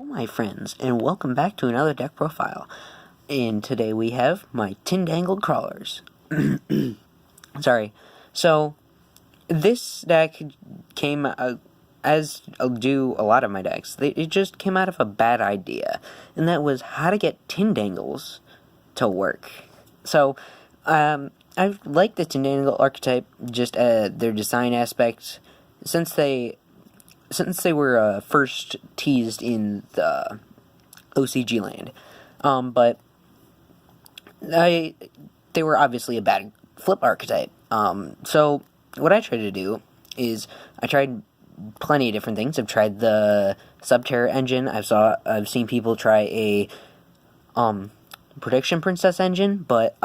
Hello my friends, and welcome back to another deck profile. And today we have my Tindangle crawlers. Sorry. So, this deck came, as do a lot of my decks, it just came out of a bad idea. And that was how to get Tindangles to work. So, I like the Tindangle archetype, just their design aspect, since they were first teased in the OCG land. But they were obviously a bad flip archetype. So what I tried to do is I tried plenty of different things. I've tried the Subterra engine. I've seen people try a Prediction Princess engine, but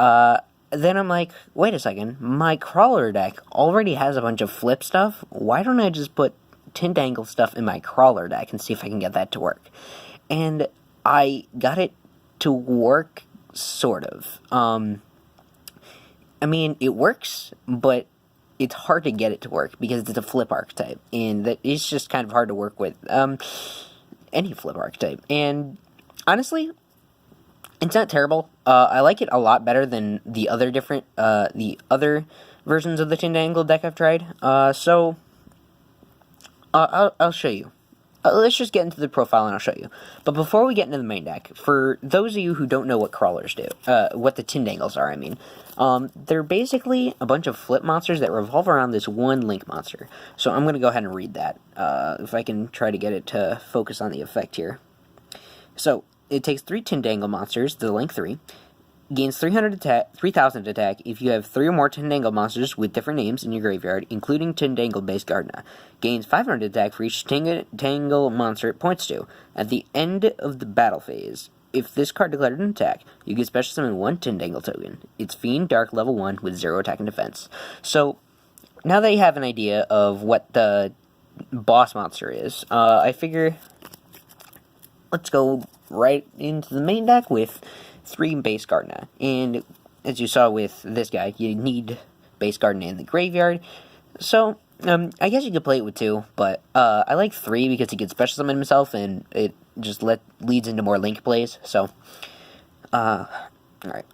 then I'm like, wait a second, my crawler deck already has a bunch of flip stuff. Why don't I just put Tindangle stuff in my crawler deck and see if I can get that to work? And I got it to work, sort of. I mean, it works, but it's hard to get it to work because it's a flip archetype, and that it's just kind of hard to work with any flip archetype. And honestly, it's not terrible. I like it a lot better than the other versions of the Tindangle deck I've tried. So I'll show you. Let's just get into the profile and I'll show you. But before we get into the main deck, for those of you who don't know what crawlers do, what the Tindangles are, I mean, they're basically a bunch of flip monsters that revolve around this one link monster. So I'm going to go ahead and read that, if I can try to get it to focus on the effect here. So, it takes 3 Tindangle monsters, the link 3, gains 3,000 attack if you have 3 or more Tindangle monsters with different names in your graveyard, including Tindangle-based Gardna. Gains 500 attack for each Tindangle monster it points to. At the end of the battle phase, if this card declared an attack, you can special summon 1 Tindangle token. It's Fiend Dark level 1 with 0 attack and defense. So, now that you have an idea of what the boss monster is, I figure let's go right into the main deck with 3 base Gardna. And as you saw with this guy, you need base Gardna in the graveyard. So, I guess you could play it with 2, but I like 3 because he can special summon himself, and it just leads into more link plays. So, alright.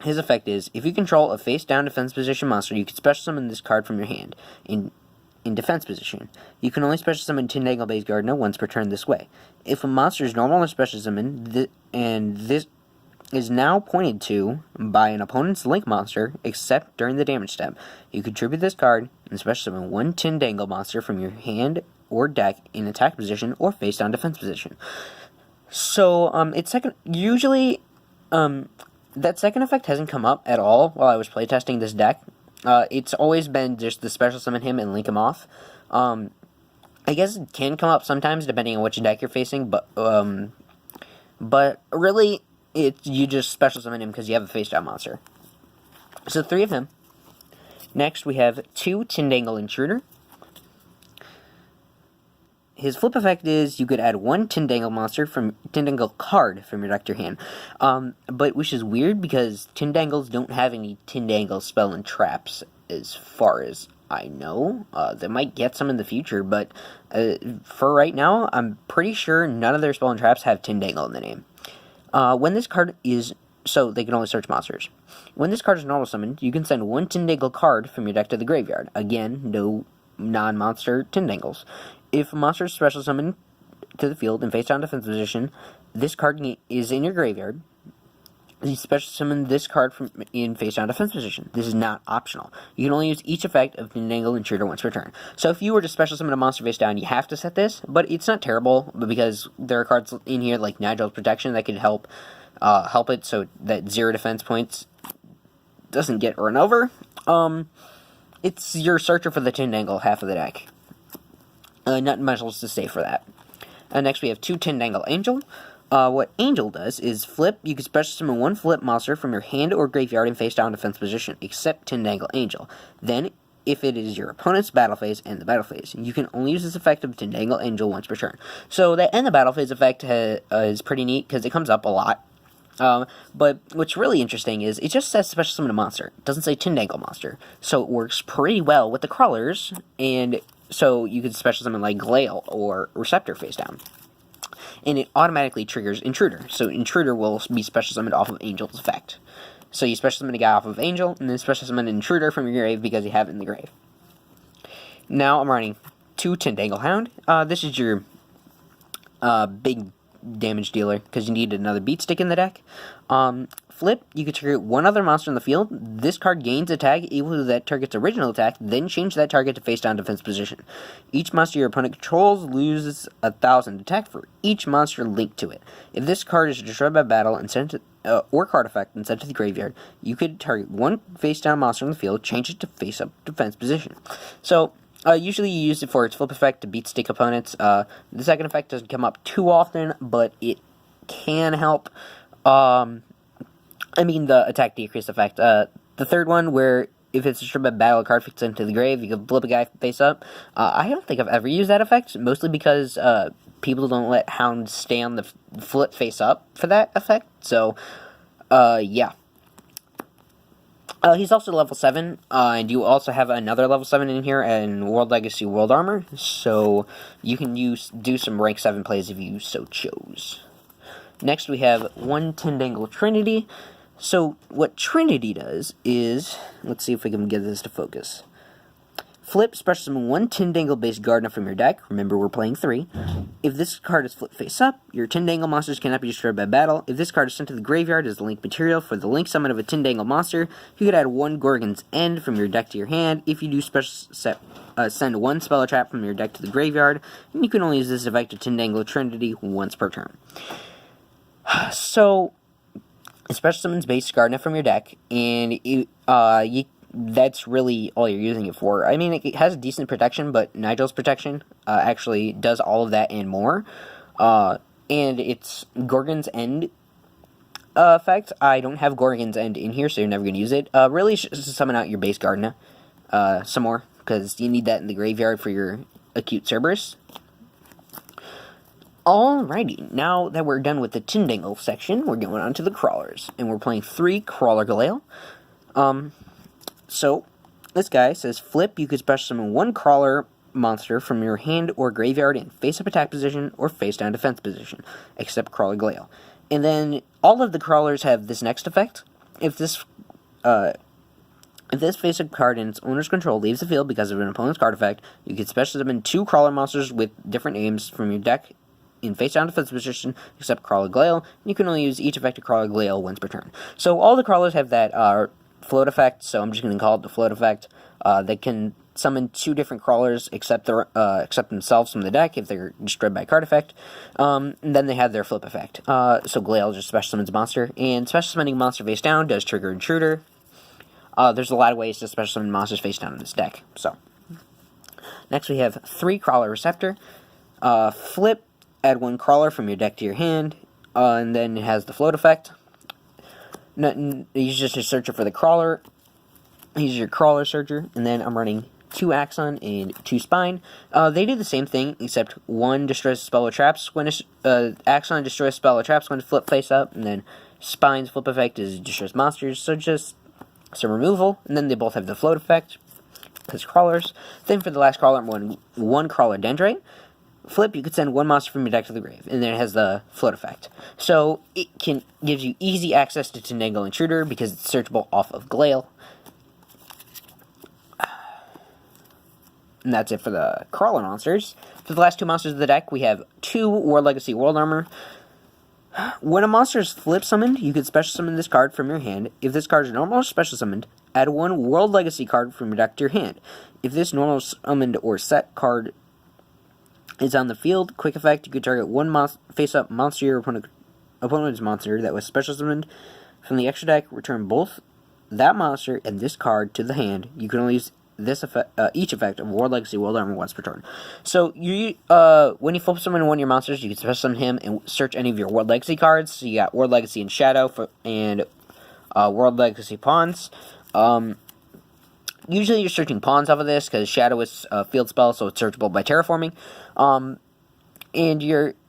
His effect is, if you control a face-down defense position monster, you can special summon this card from your hand in defense position. You can only special summon Tindangle-based Gardna once per turn this way. If a monster is normal or special summoned, and this is now pointed to by an opponent's link monster, except during the damage step, you contribute this card and special summon 1 Tindangle monster from your hand or deck in attack position or face-down defense position. So, usually, that second effect hasn't come up at all while I was playtesting this deck. It's always been just the special summon him and link him off. I guess it can come up sometimes depending on which deck you're facing, but really, you just special summon him because you have a face-down monster. So 3 of him. Next, we have 2 Tindangle Intruder. His flip effect is you could add 1 Tindangle card from your deck to your hand. But which is weird because Tindangles don't have any Tindangle spell and traps as far as I know. They might get some in the future, but for right now, I'm pretty sure none of their spell and traps have Tindangle in the name. When this card is... So, they can only search monsters. When this card is normal summoned, you can send 1 Tindangle card from your deck to the graveyard. Again, no non-monster Tindangles. If a monster is special summoned to the field in face-down defense position, this card is in your graveyard. You special summon this card from in face-down defense position. This is not optional. You can only use each effect of Tindangle Intruder once per turn. So if you were to special summon a monster face-down, you have to set this, but it's not terrible, because there are cards in here like Nigel's Protection that could help it so that 0 defense points doesn't get run over. It's your searcher for the Tindangle half of the deck. Not much else to say for that. Next we have 2 Dangle Angel. What Angel does is flip. You can special summon 1 flip monster from your hand or graveyard in face-down defense position, except Tindangle Angel. Then, if it is your opponent's battle phase and the battle phase, you can only use this effect of Tindangle Angel once per turn. So that end the battle phase effect is pretty neat because it comes up a lot. But what's really interesting is it just says special summon a monster. It doesn't say Tindangle monster. So it works pretty well with the crawlers, and so you could special summon like Glail or Receptor face down. and it automatically triggers Intruder. So Intruder will be special summoned off of Angel's effect. So you special summon a guy off of Angel, and then special summon an Intruder from your grave because you have it in the grave. Now I'm running 2 Tindangle Hound. This is your big damage dealer, because you need another beat stick in the deck. Flip, you can trigger one other monster in the field. This card gains attack equal to that target's original attack, then change that target to face down defense position. Each monster your opponent controls loses 1,000 attack for each monster linked to it. If this card is destroyed by battle and sent to, or card effect and sent to the graveyard, you could target one face down monster in the field, change it to face up defense position. So usually you use it for its flip effect to beat stick opponents. The second effect doesn't come up too often, but it can help. The attack decrease effect. The third one, where if it's destroyed by battle, a card fits into the grave, you can flip a guy face up. I don't think I've ever used that effect, mostly because people don't let hounds stay on the flip face up for that effect. So, yeah. He's also level 7, and you also have another level 7 in here in World Legacy World Armor, so you can do some rank 7 plays if you so chose. Next we have 1 Tindangle Trinity. So what Trinity does is, let's see if we can get this to focus. Flip, special summon 1 Tindangle-based Gardener from your deck. Remember, we're playing 3. If this card is flipped face up, your Tindangle monsters cannot be destroyed by battle. If this card is sent to the graveyard as the link material for the link summon of a Tindangle monster, you could add 1 Gorgon's End from your deck to your hand. If you do send 1 spell or trap from your deck to the graveyard, and you can only use this effect to Tindangle Trinity once per turn. So, special summons base Gardener from your deck, and that's really all you're using it for. I mean, it has decent protection, but Nigel's protection actually does all of that and more. And it's Gorgon's End effect. I don't have Gorgon's End in here, so you're never going to use it. Really, just summon out your base Gardener some more, because you need that in the graveyard for your acute Cerberus. Alrighty, now that we're done with the Tindangle section, we're going on to the crawlers, and we're playing 3 Krawler Galale. So, this guy says, flip, you could special summon 1 Krawler monster from your hand or graveyard in face-up attack position or face-down defense position, except Krawler Galale. And then, all of the crawlers have this next effect. If this face-up card in its owner's control leaves the field because of an opponent's card effect, you can special summon 2 Krawler monsters with different names from your deck in face-down defense position, except Krawler Galale, and you can only use each effect of Krawler Galale once per turn. So all the crawlers have that float effect, so I'm just going to call it the float effect. They can summon 2 different crawlers except themselves from the deck if they're destroyed by card effect. And then they have their flip effect. So Galale just special summons a monster, and special summoning monster face down does trigger Intruder. There's a lot of ways to special summon monsters face down in this deck. So next we have 3 Krawler Receptor. Flip, add 1 Krawler from your deck to your hand, and then it has the float effect. He's just a searcher for the crawler. He's your crawler searcher, and then I'm running 2 Axon and 2 Spine. They do the same thing, except 1 destroys spell or traps when Axon destroys spell or traps when it's flip face up, and then Spine's flip effect is destroys monsters, so just some removal, and then they both have the float effect, because crawlers. Then for the last crawler, I'm running 1 Krawler Dendrite. Flip, you could send 1 monster from your deck to the grave, and then it has the float effect. So, it gives you easy access to Tindangle Intruder, because it's searchable off of Galale. And that's it for the Krawler monsters. For the last 2 monsters of the deck, we have 2 World Legacy World Armor. When a monster is flip summoned, you can special summon this card from your hand. If this card is normal or special summoned, add 1 World Legacy card from your deck to your hand. If this normal summoned or set card is on the field, quick effect, you could target 1 face-up monster your opponent's monster that was special summoned from the extra deck, return both that monster and this card to the hand. You can only use this effect, each effect of World Legacy World Armor once per turn. So, when you flip summon 1 of your monsters, you can special summon him and search any of your World Legacy cards. So you got World Legacy and Shadow and World Legacy Pawns. Usually you're searching pawns off of this, because Shadow is a field spell, so it's searchable by terraforming. And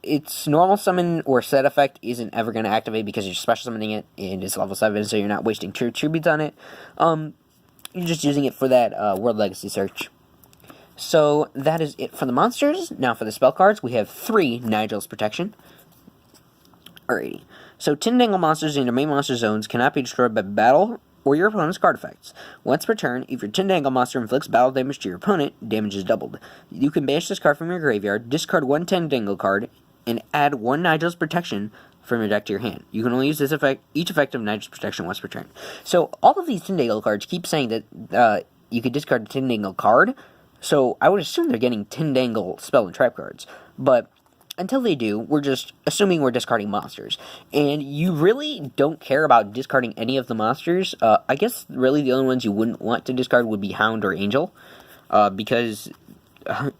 its normal summon or set effect isn't ever going to activate because you're special summoning it, and it's level 7, so you're not wasting 2 tributes on it. You're just using it for that World Legacy search. So that is it for the monsters. Now for the spell cards, we have 3 Nigel's Protection. Alrighty. So, Tindangle monsters in your main monster zones cannot be destroyed by battle or your opponent's card effects. Once per turn, if your Tindangle monster inflicts battle damage to your opponent, damage is doubled. You can banish this card from your graveyard, discard one Tindangle card, and add one Nigel's Protection from your deck to your hand. You can only use this effect, each effect of Nigel's Protection once per turn. So, all of these Tindangle cards keep saying that you could discard a Tindangle card, so I would assume they're getting Tindangle spell and trap cards. But until they do, we're just assuming we're discarding monsters. And you really don't care about discarding any of the monsters. I guess really the only ones you wouldn't want to discard would be Hound or Angel. Because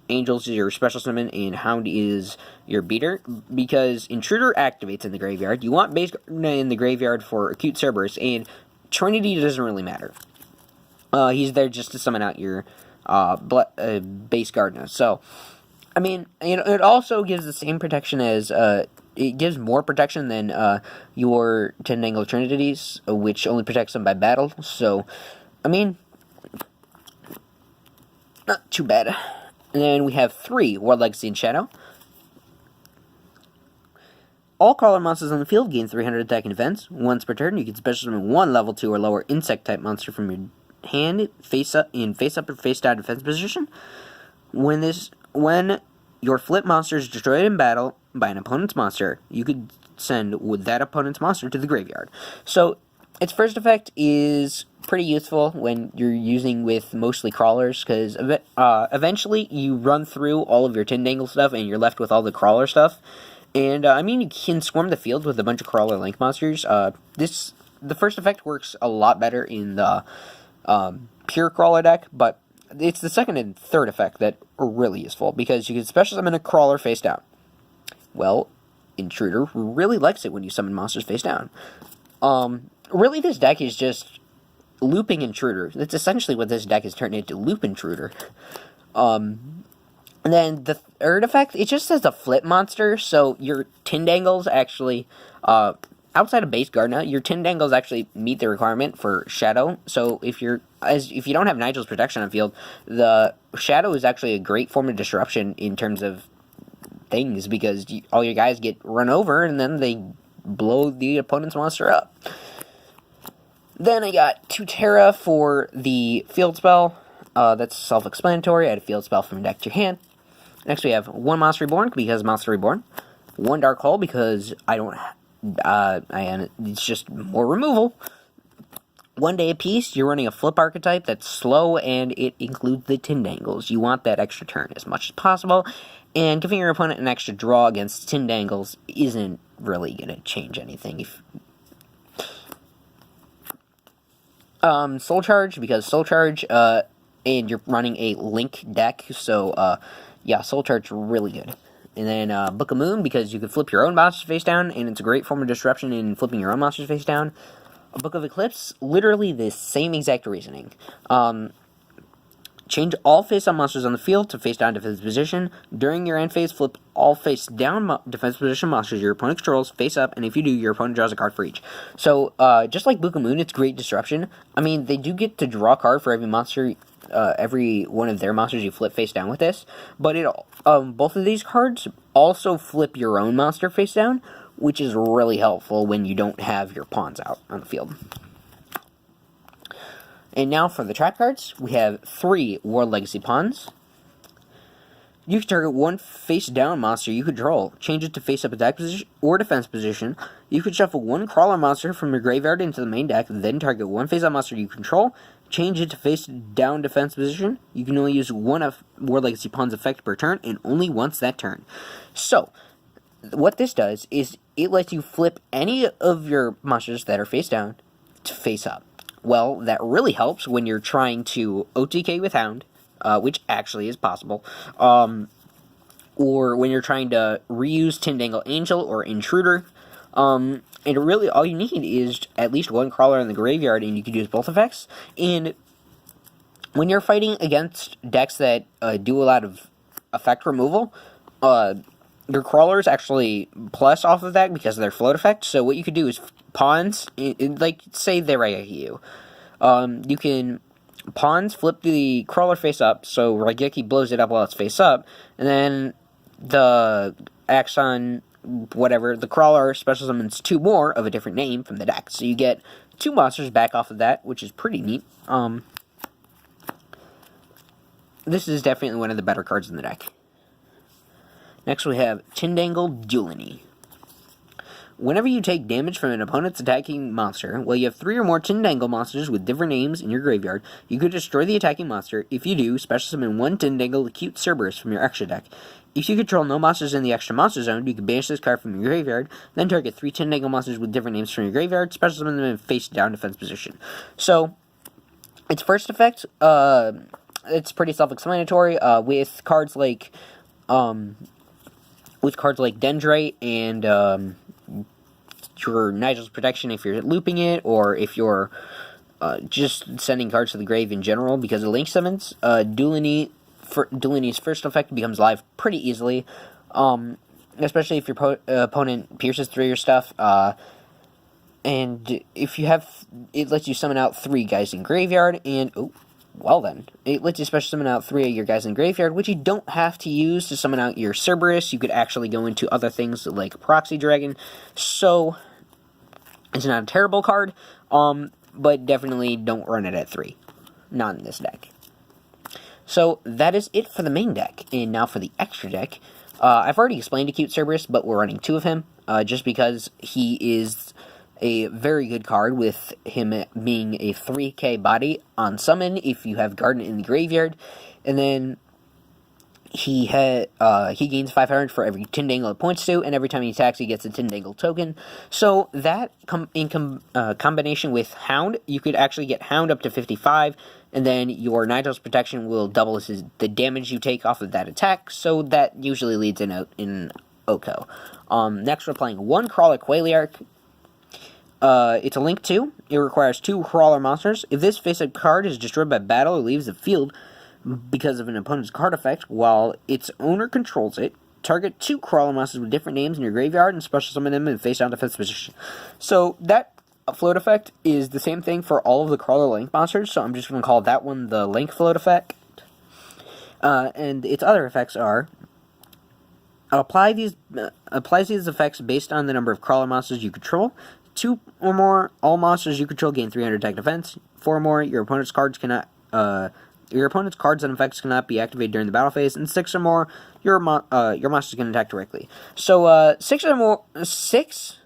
Angel's is your special summon and Hound is your beater. Because Intruder activates in the graveyard. You want base in the graveyard for acute Cerberus. And Trinity doesn't really matter. He's there just to summon out your base Gardner. So, I mean, it also gives the same protection as, it gives more protection than your Tindangle Trinities, which only protects them by battle. So, I mean, not too bad. And then we have 3, World Legacy and Shadow. All crawler monsters on the field gain 300 attack and defense. Once per turn, you can special summon 1 level 2 or lower insect-type monster from your hand, face up or face down defense position. When your flip monster is destroyed in battle by an opponent's monster, you could send that opponent's monster to the graveyard. So, its first effect is pretty useful when you're using with mostly crawlers, because eventually you run through all of your Tindangle stuff and you're left with all the crawler stuff. And, I mean, you can swarm the field with a bunch of crawler link monsters. The first effect works a lot better in the pure crawler deck, but it's the second and third effect that are really useful, because you can special summon a crawler face down. Well, Intruder really likes it when you summon monsters face down. Really, this deck is just looping Intruder. That's essentially what this deck is turned into, loop Intruder. And then the third effect, it just says a flip monster, so your Tindangles actually, outside of base Gardna, your Tindangles actually meet the requirement for Shadow. So if you don't have Nigel's Protection on field, the Shadow is actually a great form of disruption in terms of things, because all your guys get run over and then they blow the opponent's monster up. Then I got 2 Terra for the field spell. That's self-explanatory. Add a field spell from your deck to your hand. Next we have 1 Monster Reborn, because Monster Reborn. 1 Dark Hole, because I don't... it's just more removal. 1 day apiece, you're running a flip archetype that's slow, and it includes the Tindangles. You want that extra turn as much as possible, and giving your opponent an extra draw against Tindangles isn't really going to change anything. Soul Charge, because Soul Charge, and you're running a Link deck, so, yeah, Soul Charge really good. And then Book of Moon, because you can flip your own monsters face down, and it's a great form of disruption in flipping your own monsters face down. A Book of Eclipse, literally the same exact reasoning. Change all face-up monsters on the field to face-down defense position. During your end phase, flip all face-down defense position monsters your opponent controls face-up, and if you do, your opponent draws a card for each. So, just like Book of Moon, it's great disruption. I mean, they do get to draw a card for every monster, every one of their monsters you flip face-down with this, but both of these cards also flip your own monster face-down, which is really helpful when you don't have your pawns out on the field. And now for the trap cards, we have 3 World Legacy Pawns. You can target 1 face-down monster you control. Change it to face-up attack position or defense position. You can shuffle 1 crawler monster from your graveyard into the main deck, then target 1 face-up monster you control. Change it to face-down defense position. You can only use 1 of World Legacy Pawn's effect per turn, and only once that turn. So, what this does is it lets you flip any of your monsters that are face-down to face-up. Well, that really helps when you're trying to OTK with Hound, which actually is possible, or when you're trying to reuse Dangle Angel or Intruder. And really, all you need is at least 1 crawler in the graveyard, and you can use both effects. And when you're fighting against decks that do a lot of effect removal, your crawlers actually plus off of that because of their float effect. So what you could do is pawns, like, say they Raigeki. You can pawns flip the crawler face up, so Raigeki blows it up while it's face up, and then the Axon whatever, the Krawler special summons 2 more of a different name from the deck. So you get 2 monsters back off of that, which is pretty neat. This is definitely one of the better cards in the deck. Next we have Tindangle Duelini. Whenever you take damage from an opponent's attacking monster, while you have 3 or more Tindangle monsters with different names in your graveyard, you could destroy the attacking monster. If you do, special summon 1 Tindangle Acute Cerberus from your extra deck. If you control no monsters in the extra monster zone, you can banish this card from your graveyard, then target 3 Tindangle monsters with different names from your graveyard, special summon them in face down defense position. So, its first effect, it's pretty self-explanatory, with cards like Dendrite and, your Nigel's Protection if you're looping it, or if you're just sending cards to the grave in general because of link summons. Duelini's first effect becomes live pretty easily, especially if your opponent pierces through your stuff, and if you have, it lets you summon out 3 guys in graveyard, and, it lets you special summon out 3 of your guys in graveyard, which you don't have to use to summon out your Cerberus. You could actually go into other things like Proxy Dragon, so it's not a terrible card, but definitely don't run it at 3. Not in this deck. So that is it for the main deck, and now for the extra deck. I've already explained Acute Cerberus, but we're running 2 of him, just because he is a very good card, with him being a 3k body on summon if you have Garden in the graveyard, and then he gains 500 for every Tindangle it points to, and every time he attacks he gets a Tindangle token. So that, in combination with Hound, you could actually get Hound up to 55, and then your Nigel's Protection will double the damage you take off of that attack, so that usually leads in Oko. Next we're playing 1 Krawler Quailiarch. It's a Link 2. It requires 2 Krawler monsters. If this face-up card is destroyed by battle or leaves the field because of an opponent's card effect, while its owner controls it, target 2 Krawler monsters with different names in your graveyard and special summon them in face-down defense position. So that float effect is the same thing for all of the Krawler Link monsters, so I'm just going to call that one the Link float effect. And its other effects are: applies these effects based on the number of Krawler monsters you control. 2 or more, all monsters you control gain 300 attack defense. 4 or more, your opponent's cards and effects cannot be activated during the battle phase. And 6 or more, your monsters can attack directly. So 6 or more, 6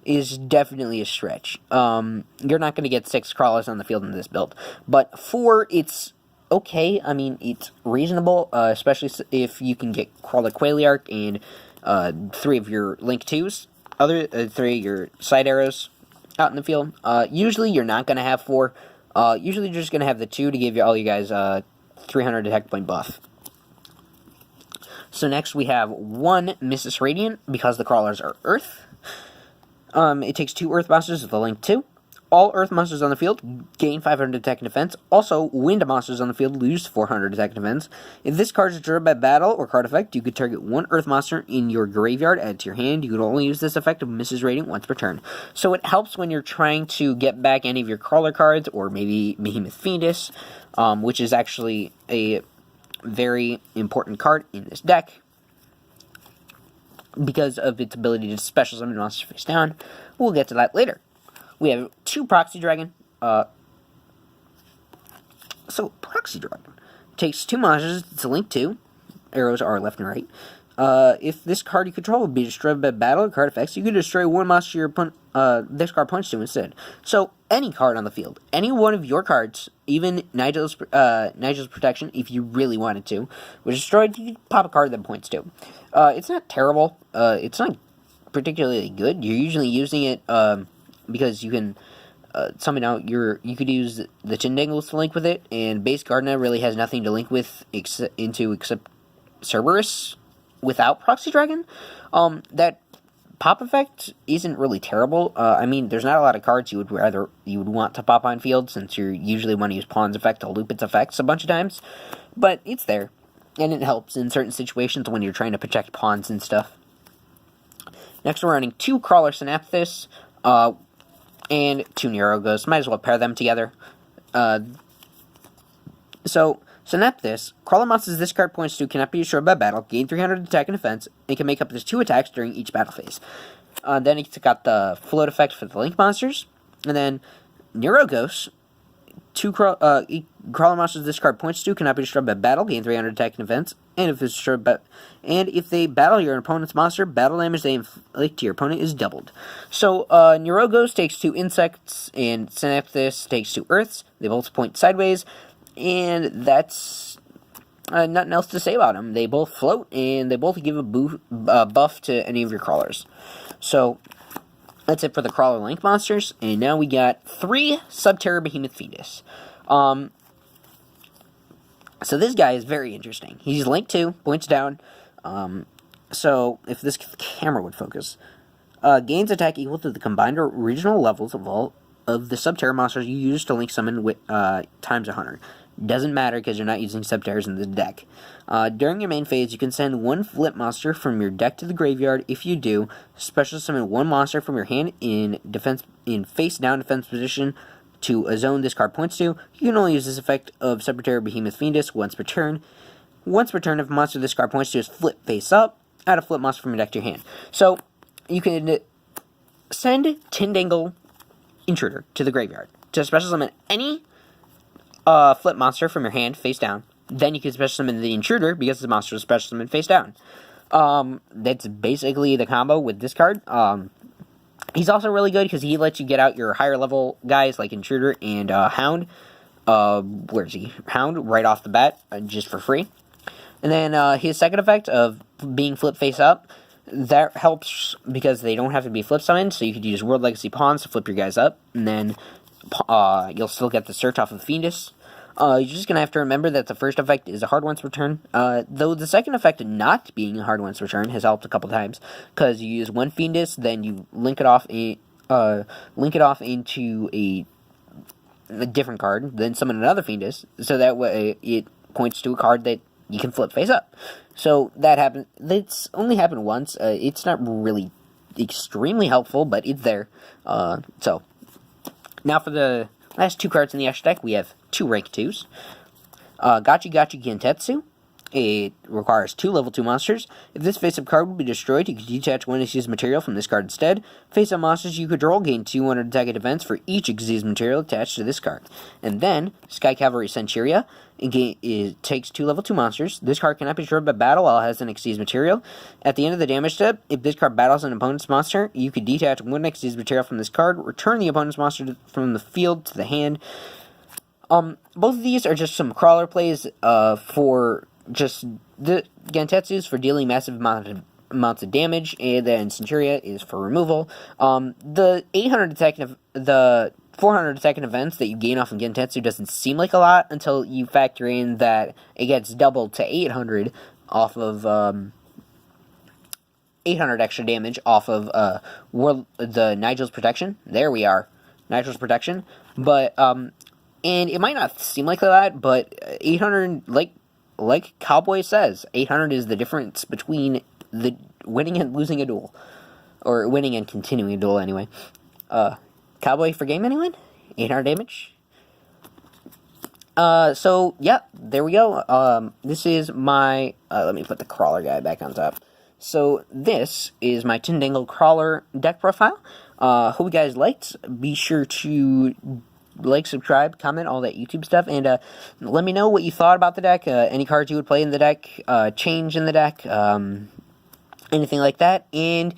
is definitely a stretch. You're not going to get 6 Krawlers on the field in this build, but 4, it's okay. I mean, it's reasonable, especially if you can get Krawler Quailiarch and 3 of your Link 2s. Other 3 of your side arrows out in the field. Usually you're not going to have 4. Usually you're just going to have the 2 to give you all you guys 300 attack point buff. So next we have 1 Mrs. Radiant, because the Krawlers are Earth. It takes 2 Earth monsters with a Link 2. All Earth monsters on the field gain 500 attack and defense. Also, Wind monsters on the field lose 400 attack and defense. If this card is destroyed by battle or card effect, you could target 1 Earth monster in your graveyard, add it to your hand. You could only use this effect of Mrs. Radiant once per turn. So it helps when you're trying to get back any of your Krawler cards, or maybe Behemoth Fiendus, which is actually a very important card in this deck because of its ability to special summon monsters face down. We'll get to that later. We have 2 Proxy Dragon. So, Proxy Dragon takes 2 monsters. It's a Link 2. Arrows are left and right. If this card you control would be destroyed by battle or card effects, you can destroy 1 monster your this card points to instead. So, any card on the field, any one of your cards, even Nigel's Protection, if you really wanted to, was destroyed, you could pop a card that points to. It's not terrible. It's not particularly good. You're usually using it because you can summon out you could use the Tindangles to link with it, and base Gardena really has nothing to link with except Cerberus without Proxy Dragon. That pop effect isn't really terrible. I mean, there's not a lot of cards you would want to pop on field, since you usually want to use Pawn's effect to loop its effects a bunch of times, but it's there, and it helps in certain situations when you're trying to protect pawns and stuff. Next, we're running 2 Krawler Synapthus, and 2 Neurogos. Might as well pair them together. So Snap this. Krawler monsters this card points to cannot be destroyed by battle, gain 300 attack and defense, and can make up to 2 attacks during each battle phase. Then it's got the float effect for the link monsters. And then Neuroghost. 2 Krawler monsters this card points to cannot be destroyed by battle, gain 300 attack and defense, and if it's destroyed if they battle your opponent's monster, battle damage they inflict to your opponent is doubled. So Neuroghost takes 2 insects, and Synapthus takes 2 earths. They both point sideways, and that's nothing else to say about them. They both float, and they both give a buff to any of your crawlers. So that's it for the Krawler Link monsters, and now we got 3 Subterror Behemoth Fetus. So this guy is very interesting. He's Link 2, points down. So if this camera would focus, gains attack equal to the combined original levels of all of the Subterror monsters you use to Link summon with times 100. Doesn't matter because you're not using Subterrors in the deck. During your main phase, you can send 1 flip monster from your deck to the graveyard. If you do, special summon 1 monster from your hand in face down defense position to a zone this card points to. You can only use this effect of Subterror Behemoth Fiendus once per turn. Once per turn, if a monster this card points to is flip face up, add a flip monster from your deck to your hand. So you can send Tindangle Intruder to the graveyard to special summon any flip monster from your hand face down. Then you can special summon the Intruder because the monster is special summon face down. That's basically the combo with this card. He's also really good because he lets you get out your higher level guys like Intruder and Hound. Where is he? Hound right off the bat, just for free. And then his second effect of being flip face up, that helps because they don't have to be flip summoned, so you could use World Legacy Pawns to flip your guys up, and then you'll still get the search off of Fiendus. You're just going to have to remember that the first effect is a hard once per turn, though the second effect not being a hard once per turn has helped a couple times, because you use 1 Fiendus, then you link it off into a different card, then summon another Fiendus, so that way it points to a card that you can flip face up. So that happened. It's only happened once. It's not really extremely helpful, but it's there. So now for the last 2 cards in the extra deck, we have 2 rank 2s. Gachi Gentetsu. It requires 2 level 2 monsters. If this face-up card would be destroyed, you could detach 1 Xyz material from this card instead. Face-up monsters you control gain 200 attack and defense for each Xyz material attached to this card. And then, Sky Cavalry Centuria. It takes 2 level 2 monsters. This card cannot be destroyed by battle while it has an Xyz material. At the end of the damage step, if this card battles an opponent's monster, you could detach 1 Xyz material from this card, return the opponent's monster from the field to the hand. Both of these are just some crawler plays for just the Gentetsu's for dealing massive amounts of damage, and then Centuria is for removal. The 800 attack and the 400 attack and events that you gain off of Gentetsu doesn't seem like a lot until you factor in that it gets doubled to 800 off of 800 extra damage off of the Nigel's Protection. There we are, Nigel's Protection. But and it might not seem like that, but 800, like Cowboy says, 800 is the difference between the winning and losing a duel. Or winning and continuing a duel, anyway. Cowboy for game, anyone? 800 damage? So, yeah, there we go. This is my... let me put the crawler guy back on top. So, this is my Tindangle crawler deck profile. Hope you guys liked. Be sure to like, subscribe, comment, all that YouTube stuff, and let me know what you thought about the deck, any cards you would play in the deck, change in the deck, anything like that. And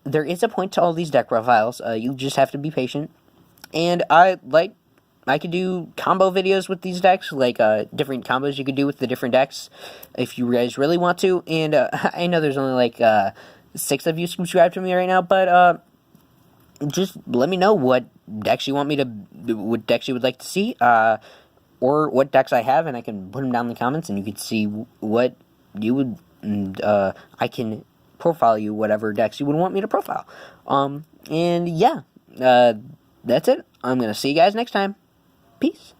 there is a point to all these deck profiles. You just have to be patient. And I could do combo videos with these decks, like different combos you could do with the different decks if you guys really want to. And I know there's only like 6 of you subscribed to me right now, but just let me know what decks you want what decks you would like to see, or what decks I have, and I can put them down in the comments, and you can see what you would, and I can profile you whatever decks you would want me to profile. And yeah, that's it. I'm gonna see you guys next time. Peace.